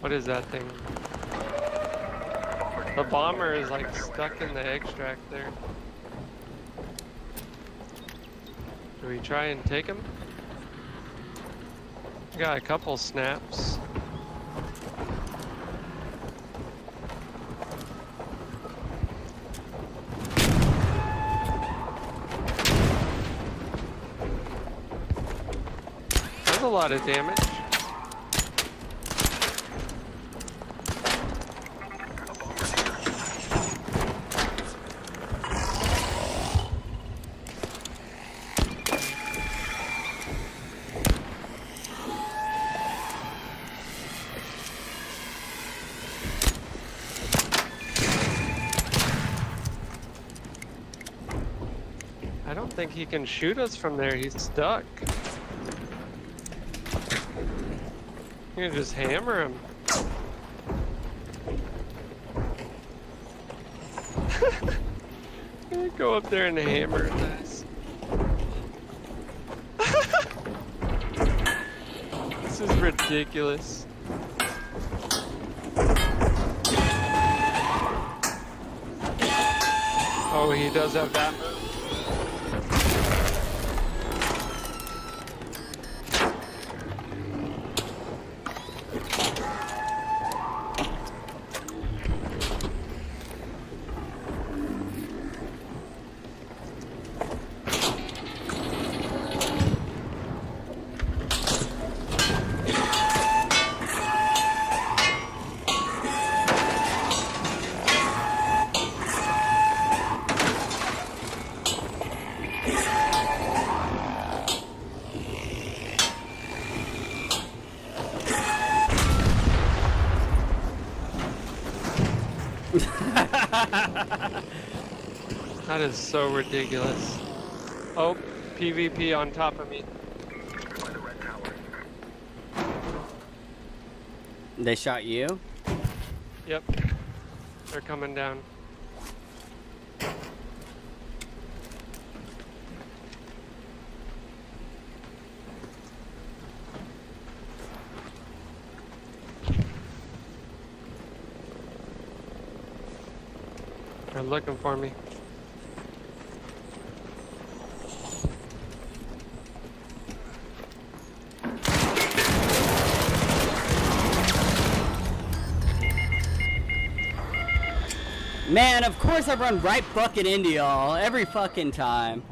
What is that thing? The bomber is like stuck in the extract there. Do we try and take him? Got a couple snaps. That's a lot of damage. I don't think he can shoot us from there. He's stuck. You can just hammer him. Go up there and hammer his ass. This is ridiculous. Oh, he does have that move. That is so ridiculous. Oh, PvP on top of me. They shot you? Yep. They're coming down. They're looking for me. Man, of course I run right fucking into y'all every fucking time.